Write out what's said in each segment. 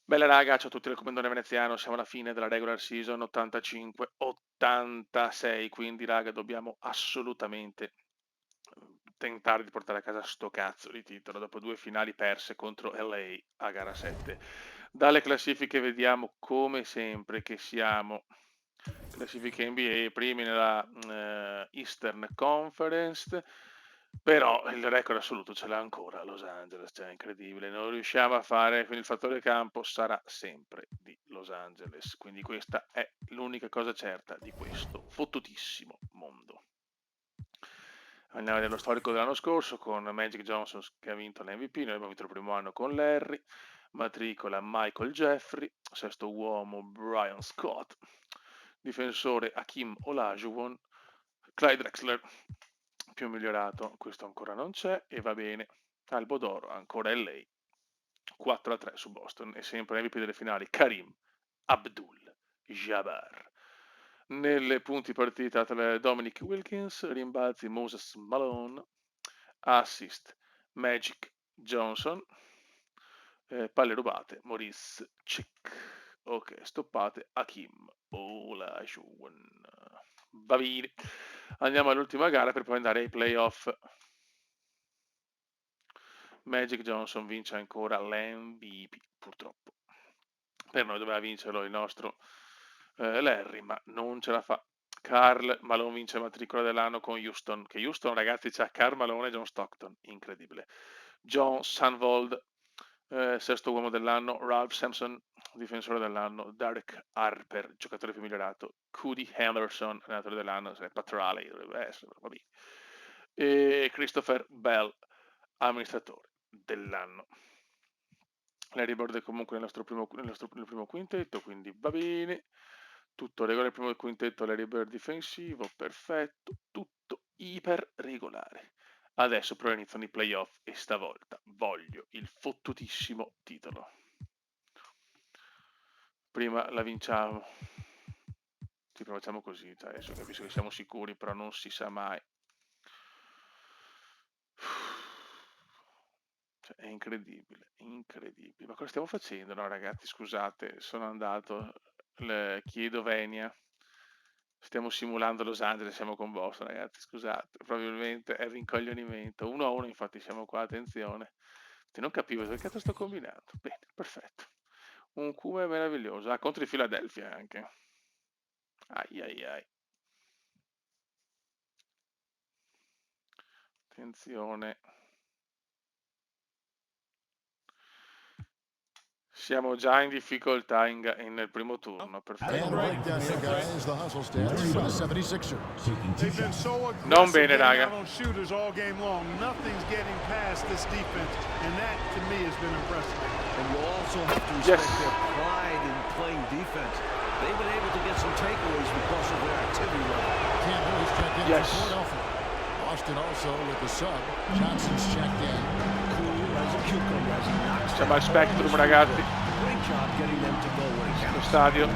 Bella raga, ciao a tutti, il Commendone Veneziano, siamo alla fine della regular season 85-86, quindi raga dobbiamo assolutamente tentare di portare a casa sto cazzo di titolo dopo due finali perse contro LA a gara 7. Dalle classifiche vediamo come sempre che siamo classifiche NBA primi nella Eastern Conference, però il record assoluto ce l'ha ancora Los Angeles, cioè è incredibile, non riusciamo a fare, quindi il fattore campo sarà sempre di Los Angeles, quindi questa è l'unica cosa certa di questo fottutissimo mondo. Andiamo a vedere lo storico dell'anno scorso con Magic Johnson che ha vinto l'MVP, noi abbiamo vinto il primo anno con Larry, matricola Michael Jeffrey, sesto uomo Brian Scott, difensore Hakeem Olajuwon, Clyde Drexler più migliorato, questo ancora non c'è e va bene, Albo d'oro ancora LA, 4-3 su Boston e sempre MVP delle finali Karim Abdul-Jabbar. Nelle punti partita Dominic Wilkins, rimbalzi Moses Malone, assist Magic Johnson, palle rubate Maurice Chick, ok, stoppate Hakeem Olajuwon. Va bene, andiamo all'ultima gara per poi andare ai playoff. Magic Johnson vince ancora l'MVP, purtroppo. Per noi doveva vincerlo il nostro Larry, ma non ce la fa. Karl Malone vince matricola dell'anno con Houston, che Houston ragazzi c'ha Karl Malone e John Stockton, incredibile. John Sandvold, sesto uomo dell'anno, Ralph Sampson, difensore dell'anno, Derek Harper, giocatore più migliorato, Cody Henderson, allenatore dell'anno, Pat Riley dovrebbe essere, va bene. E Christopher Bell, amministratore dell'anno. Larry Bird è comunque nel primo quintetto, quindi va bene. Tutto regolare, il primo quintetto Larry Bird difensivo, perfetto, tutto iper regolare. Adesso però iniziano i playoff e stavolta voglio il fottutissimo titolo. Prima la vinciamo. Ci facciamo così, cioè adesso capisco che siamo sicuri, però non si sa mai. Cioè, è incredibile, incredibile. Ma cosa stiamo facendo? No, ragazzi, scusate, sono andato, chiedo venia. Stiamo simulando Los Angeles, siamo con Boston, ragazzi, scusate, probabilmente è rincoglionimento. 1-1, infatti siamo qua, attenzione. Non capivo che cazzo sto combinando. Bene, perfetto. Un cume meraviglioso. Ah, contro il Philadelphia anche. Ai ai ai. Attenzione. Siamo già in difficoltà nel primo turno, perfetto. Non bene, raga. Yes. Yes. Austin also with the sub. Johnson's checked in. Siamo al Spectrum, ragazzi. Lo stadio,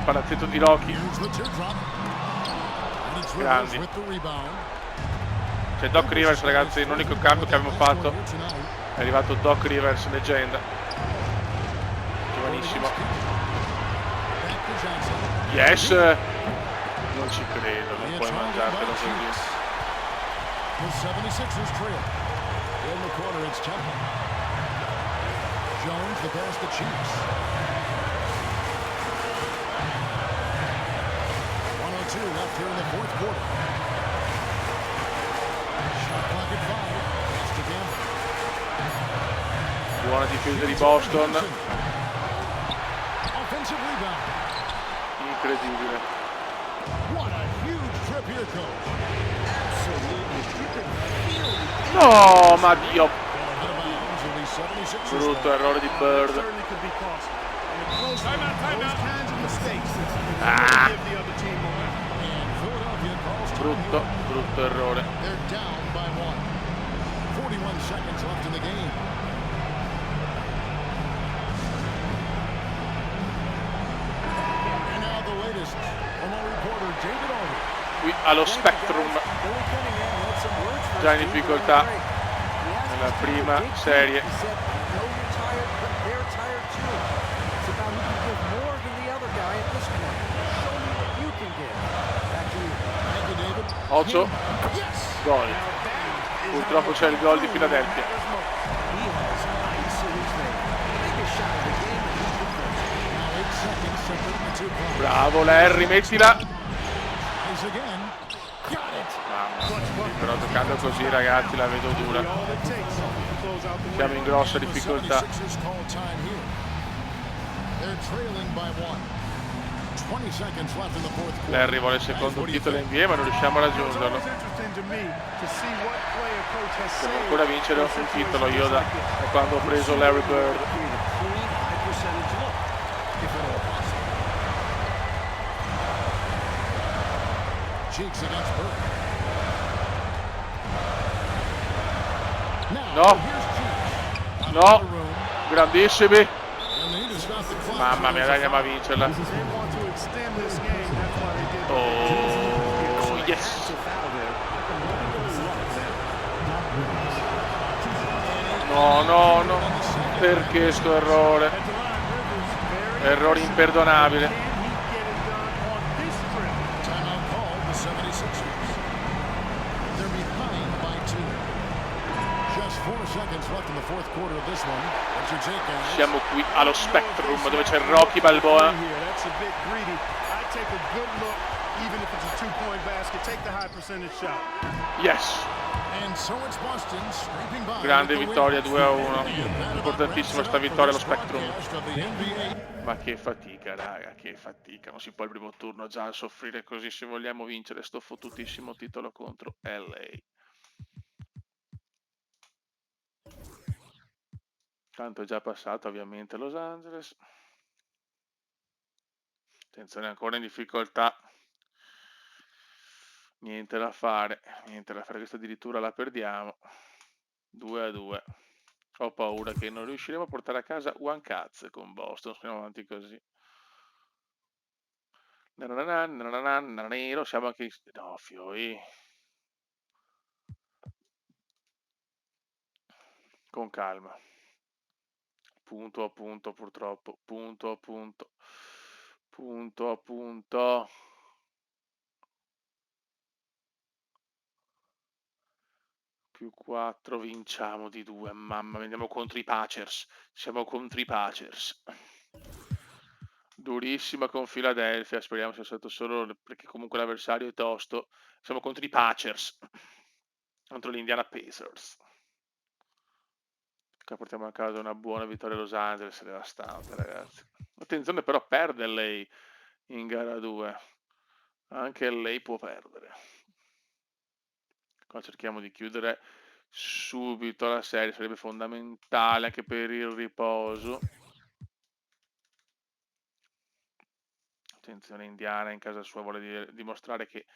palazzetto di Loki. Grandi. C'è Doc Rivers, ragazzi, l'unico cambio che abbiamo fatto. È arrivato Doc Rivers, leggenda. Giovanissimo. Yes! Non ci credo, non puoi mangiartelo così. The 76ers trail. In the corner, it's Temple. Jones, the pass to Chiefs. 1:02 left here in the fourth quarter. Shot clock at 5. Pass to Gamble. Buona difesa di Boston. Offensive rebound. Incredibile. What a huge trip here, coach. No, ma Dio. Brutto errore di Bird. Ah. Brutto errore. Qui allo Spectrum, già in difficoltà nella prima serie. worth more than the other guy at this point. Show me what you can give. Back to you. Thank you, David. 8, Yes! gol. Purtroppo c'è il gol di Philadelphia. He has ice in his veins. Biggest shot of the game, and he's the first. Now 8 seconds separate the two clocks. Bravo Larry, mettila. Tries again. Got it! Mamma mia, però giocando così ragazzi la vedo dura. Siamo in grossa difficoltà. 76ers call time here. They're trailing by 1. 20 seconds left in the fourth quarter. Larry vuole il secondo titolo NBA ma non riusciamo a raggiungerlo. Devo ancora vincere un titolo io da quando ho preso Larry Bird. Cheeks against Burke. Now, No. here's Cheeks. No. Out of the room, Grandissimi. and the Heat has got the clock. Mamma mia, dai, andiamo a vincerla. Oh, yes. No, no, no. Perché sto errore? Errore imperdonabile. Timeout called the 76ers. They're behind by 2. Just 4 seconds left in the fourth quarter of this one. What's your take, guys? Siamo qui allo Spectrum dove c'è Rocky Balboa. That's a bit greedy. I take a good look, even if it's a two-point basket. Take the high percentage shot. Yes. And so it's Boston scraping by Grande with the vittoria win. 2-1. Importantissima sta vittoria allo Spectrum. Broadcast of the NBA. Ma che fatica, raga, che fatica. Non si può il primo turno già soffrire così se vogliamo vincere sto fottutissimo titolo contro LA. Tanto è già passato ovviamente Los Angeles. Attenzione, ancora in difficoltà. Niente da fare, questa addirittura la perdiamo. 2-2. Ho paura che non riusciremo a portare a casa one cazzo con Boston, se andiamo avanti così. Nero, siamo anche... No, fioi. Con calma. Punto a punto purtroppo, punto a punto. Punto a punto. Più 4, vinciamo di 2. Mamma mia, andiamo contro i Pacers. Siamo contro i Pacers. Durissima con Philadelphia. Speriamo sia stato solo perché comunque l'avversario è tosto. Siamo contro i Pacers. Contro gli Indiana Pacers. Che portiamo a casa una buona vittoria a Los Angeles. Devastante, ragazzi. Attenzione, però, perde lei in gara 2. Anche lei può perdere. Qua cerchiamo di chiudere subito la serie, sarebbe fondamentale anche per il riposo. Attenzione, Indiana in casa sua vuole dimostrare che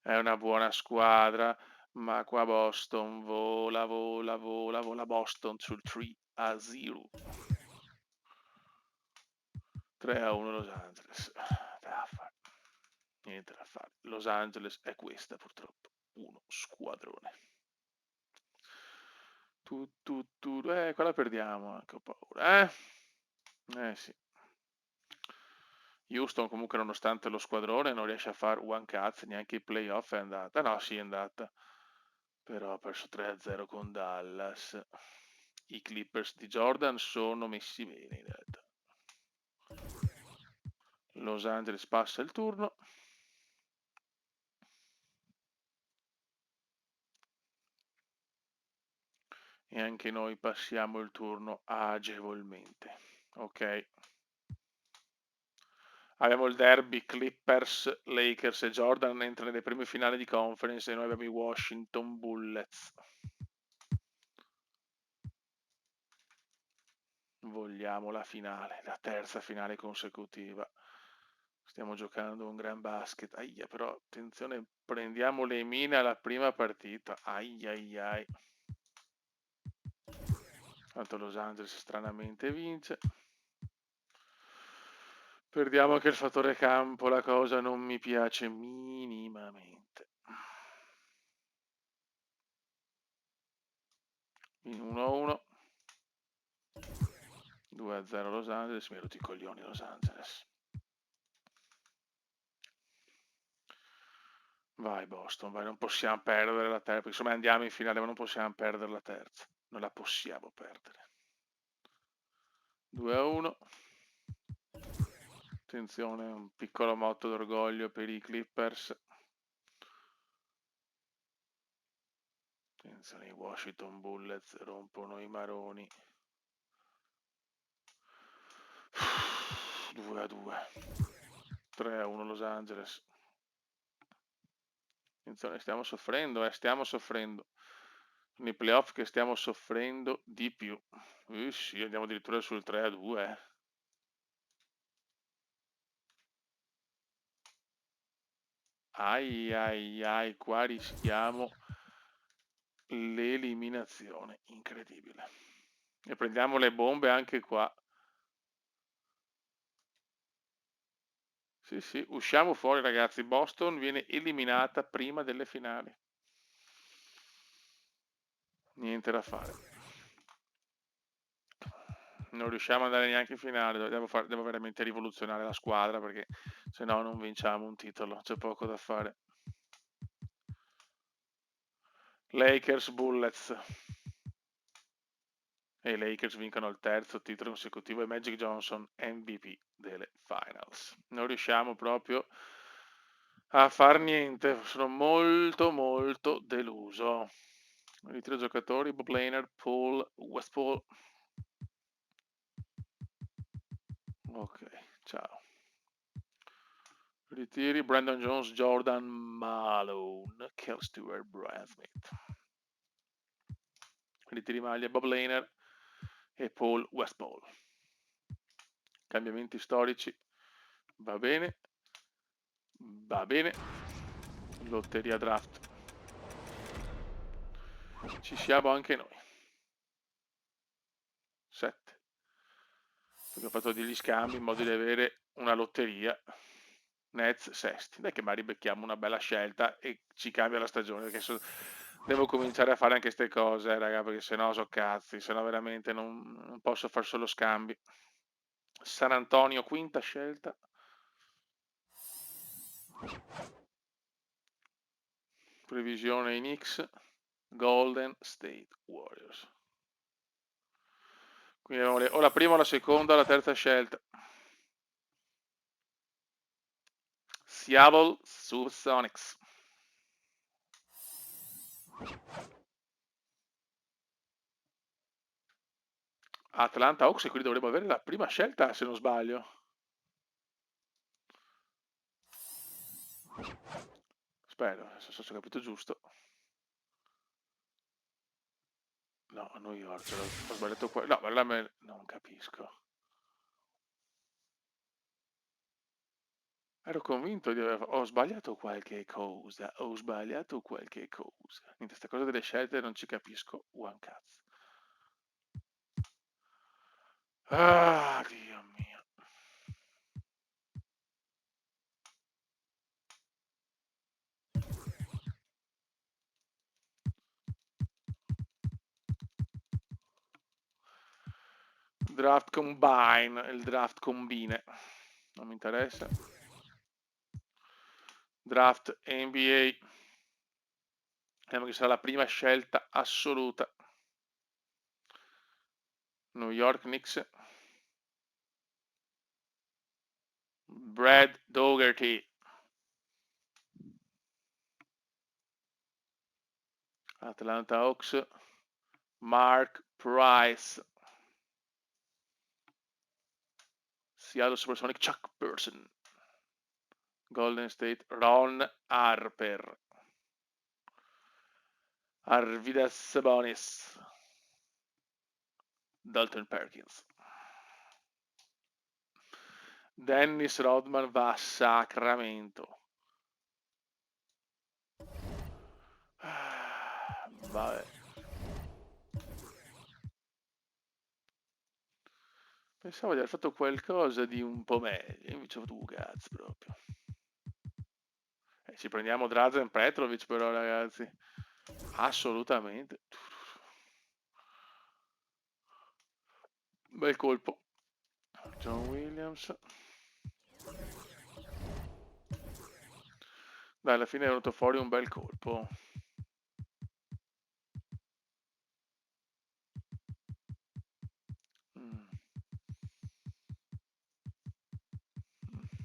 è una buona squadra, ma qua Boston vola Boston sul 3-0. 3-1 Los Angeles. Niente da fare. Los Angeles è questa purtroppo. Uno squadrone. Qua la perdiamo anche, ho paura, sì. Houston comunque nonostante lo squadrone non riesce a fare one cazzo, neanche i playoff è andata. No, sì è andata. Però ha perso 3-0 con Dallas. I Clippers di Jordan sono messi bene in realtà. Los Angeles passa il turno. E anche noi passiamo il turno agevolmente. Ok. Abbiamo il derby Clippers, Lakers e Jordan entrano nelle prime finali di conference e noi abbiamo i Washington Bullets. Vogliamo la finale, la terza finale consecutiva. Stiamo giocando un gran basket. Aia, però attenzione, prendiamo le mine alla prima partita. Ai. Tanto Los Angeles stranamente vince. Perdiamo anche il fattore campo, la cosa non mi piace minimamente. In 1-1. 2-0 Los Angeles, mi rotti i coglioni Los Angeles. Vai Boston, vai, non possiamo perdere la terza, perché insomma andiamo in finale, ma non possiamo perdere la terza, non la possiamo perdere. 2-1. Attenzione, un piccolo motto d'orgoglio per i Clippers. Attenzione, i Washington Bullets rompono i maroni. 2-2. 3-1 Los Angeles. Attenzione, stiamo soffrendo, stiamo soffrendo. Sono i playoff che stiamo soffrendo di più. Sì, andiamo addirittura sul 3-2. Ai ai ai, qua rischiamo l'eliminazione, incredibile. E prendiamo le bombe anche qua. Sì, sì, usciamo fuori ragazzi, Boston viene eliminata prima delle finali. Niente da fare. Non riusciamo ad andare neanche in finale, devo veramente rivoluzionare la squadra perché se no non vinciamo un titolo, c'è poco da fare. Lakers Bullets. E i Lakers vincono il terzo titolo consecutivo e Magic Johnson MVP delle Finals. Non riusciamo proprio a far niente, sono molto deluso. Ritiro giocatori, Bob Lehner, Paul, Westphal. Ok, ciao. Ritiri, Brandon Jones, Jordan Malone, Kel Stewart, Brian Smith. Ritiri maglia, Bob Lehner e Paul Westphal. Cambiamenti storici, va bene, lotteria draft, ci siamo anche noi. 7, perché ho fatto degli scambi in modo di avere una lotteria. Nets sesti, dai che magari becchiamo una bella scelta e ci cambia la stagione, perché devo cominciare a fare anche queste cose, raga, perché sennò so cazzi, sennò veramente non posso fare solo scambi. San Antonio, quinta scelta. Previsione in X, Golden State Warriors. Quindi o la prima o la seconda o la terza scelta. Seattle Supersonics. Atlanta Hawks, e quindi dovremmo avere la prima scelta se non sbaglio. Spero, se ho capito giusto. No, a New York, ho sbagliato qua. No, non capisco. Ero convinto di aver... Ho sbagliato qualche cosa. Niente, questa cosa delle scelte non ci capisco one cazzo. Ah, Dio mio. Draft combine, il draft combine. Non mi interessa. Draft NBA. Vediamo che sarà la prima scelta assoluta. New York Knicks. Brad Dougherty. Atlanta Hawks. Mark Price. Seattle Supersonic, Chuck Person. Golden State, Ron Harper. Arvidas Sabonis. Dalton Perkins. Dennis Rodman va a Sacramento. Vabbè. Pensavo di aver fatto qualcosa di un po' meglio, invece ho fatto un cazzo proprio. Ci prendiamo Drazen Petrovic però ragazzi, assolutamente. Bel colpo. John Williams. Dai, alla fine è venuto fuori un bel colpo.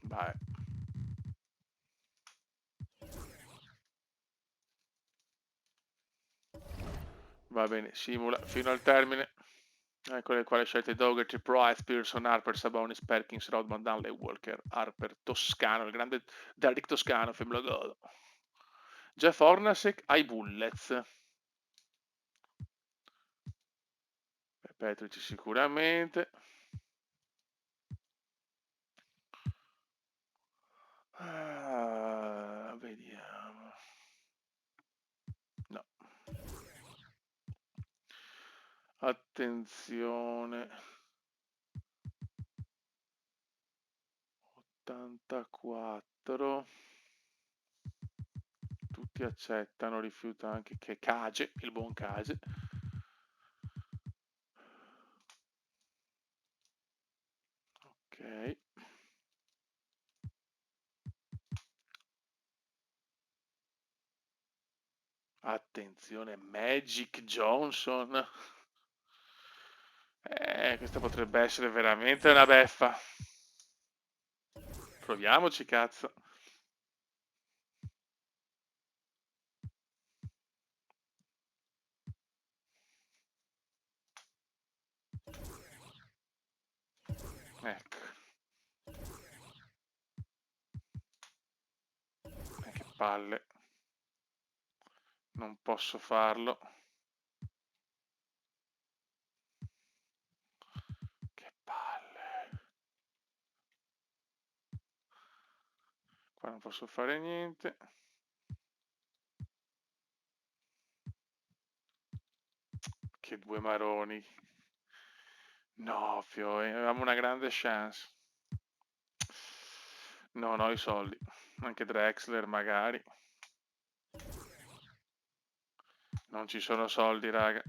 Vai. Va bene, simula fino al termine. Ecco le quali scelte: Dougherty, Price, Pearson, Harper, Sabonis, Perkins, Rodman, Dunley, Walker, Harper, Toscano, il grande Derrick Toscano, Femlo Gol. Jeff Hornacek ai Bullets. Petrici sicuramente. Vediamo. No. Attenzione. 84. Tutti accettano, rifiuta anche che Cage, il buon Cage. Ok. Attenzione, Magic Johnson. Questa potrebbe essere veramente una beffa. Proviamoci, cazzo. Ecco. Che palle. Non posso farlo. Che palle. Qua non posso fare niente. Che due maroni. No, Fio, avevamo una grande chance. No, no, i soldi. Anche Drexler magari. Non ci sono soldi, raga.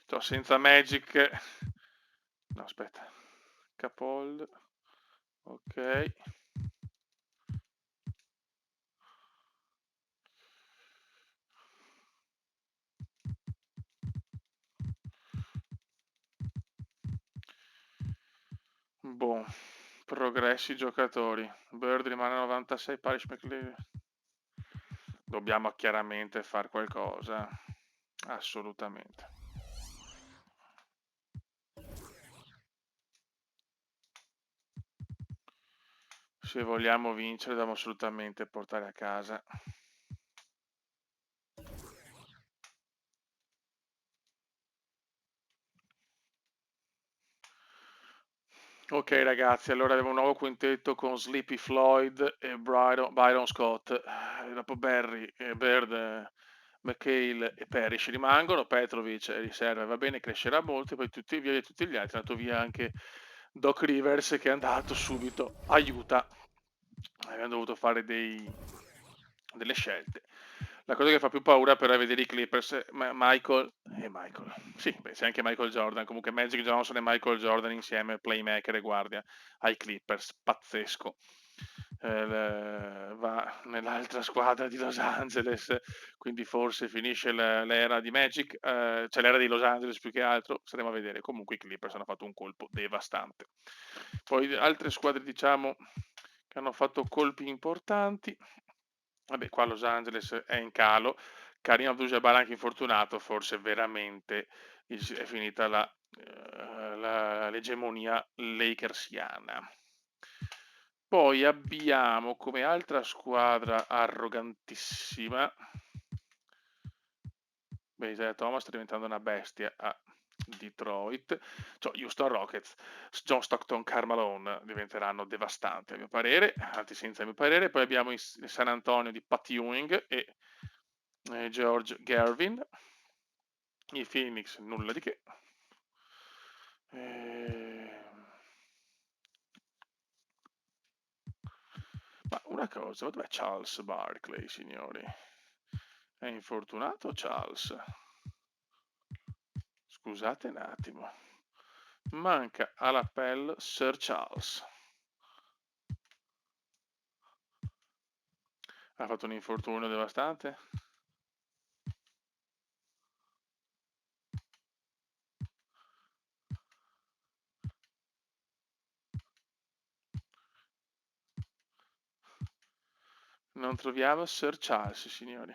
Cioè, senza Magic. No, aspetta. Capold. Ok. Boh. Progressi giocatori. Bird rimane a 96, Parish McLean. Dobbiamo chiaramente fare qualcosa. Assolutamente. Se vogliamo vincere dobbiamo assolutamente portare a casa. Ok ragazzi, allora abbiamo un nuovo quintetto con Sleepy Floyd e Byron Scott. Dopo Barry, Bird, McHale e Parrish rimangono, Petrovic è riserva, va bene, crescerà molto, e poi tutti via e tutti gli altri. È andato via anche Doc Rivers che è andato subito, aiuta. Abbiamo dovuto fare delle scelte. La cosa che fa più paura però è vedere i Clippers, Michael. Sì, beh, c'è anche Michael Jordan, comunque Magic Johnson e Michael Jordan insieme, playmaker e guardia ai Clippers, pazzesco. Va nell'altra squadra di Los Angeles, quindi forse finisce l'era di Magic, cioè l'era di Los Angeles più che altro, staremo a vedere. Comunque i Clippers hanno fatto un colpo devastante. Poi altre squadre, diciamo, che hanno fatto colpi importanti. Vabbè, qua Los Angeles è in calo. Karim Abdul-Jabbar anche infortunato, forse veramente è finita l'egemonia lakersiana. Poi abbiamo come altra squadra arrogantissima. Beh, Isaiah Thomas sta diventando una bestia a Detroit. Cioè, Houston Rockets, John Stockton, Karl Malone diventeranno devastanti a mio parere, anzi senza il mio parere. Poi abbiamo il San Antonio di Pat Ewing e George Gervin. I Phoenix nulla di che. Ma una cosa, ma dov'è Charles Barkley, signori? È infortunato Charles? Scusate un attimo. Manca all'appello Sir Charles. Ha fatto un infortunio devastante? Non troviamo Sir Charles, signori.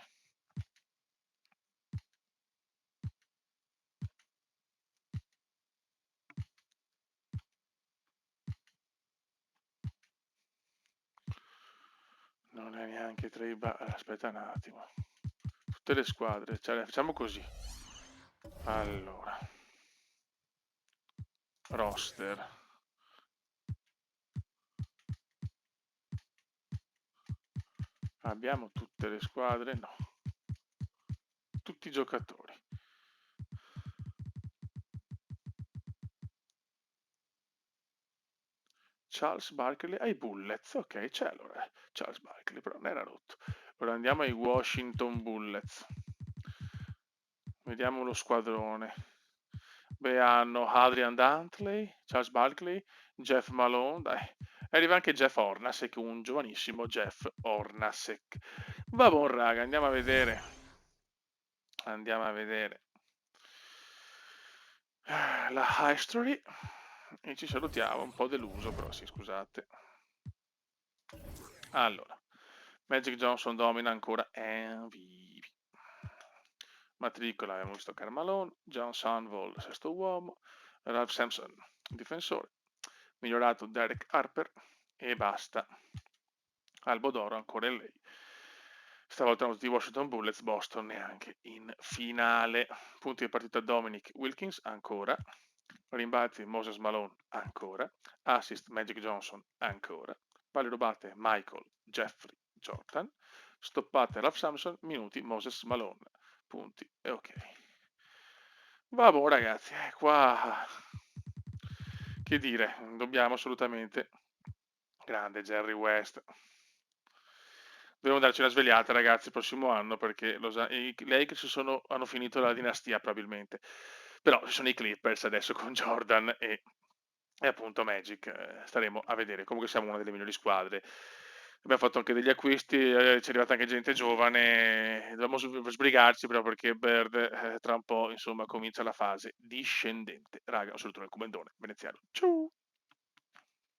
Non è neanche tra i aspetta un attimo. Tutte le squadre, cioè, facciamo così. Allora. Roster. Abbiamo tutte le squadre? No. Tutti i giocatori. Charles Barkley ai Bullets. Ok, c'è allora. Charles Barkley, però non era rotto. Ora andiamo ai Washington Bullets. Vediamo lo squadrone. Beh, hanno Adrian Dantley, Charles Barkley, Jeff Malone, dai. E arriva anche Jeff Hornacek, un giovanissimo Jeff Hornacek. Va buon raga, andiamo a vedere. Andiamo a vedere la history e ci salutiamo, un po' deluso però, sì, scusate. Allora, Magic Johnson domina ancora MVP. Matricola, abbiamo visto Carmalone, John Sunvall, sesto uomo, Ralph Sampson, difensore, migliorato Derek Harper e basta. Albo d'oro ancora lei. Stavolta non di Washington Bullets, Boston neanche in finale. Punti di partita Dominic Wilkins ancora. Rimbalzi Moses Malone ancora. Assist Magic Johnson ancora. Palle rubate Michael Jeffrey Jordan. Stoppate Ralph Sampson. Minuti Moses Malone. Punti e ok. Vabbè ragazzi, qua che dire, dobbiamo assolutamente grande Jerry West. Dobbiamo darci una svegliata, ragazzi, il prossimo anno perché i Lakers hanno finito la dinastia probabilmente. Però ci sono i Clippers adesso con Jordan e appunto Magic. Staremo a vedere. Comunque siamo una delle migliori squadre. Abbiamo fatto anche degli acquisti, ci è arrivata anche gente giovane. Dobbiamo sbrigarci però perché Bird tra un po' insomma comincia la fase discendente. Raga, un saluto nel comandone veneziano. Ciao!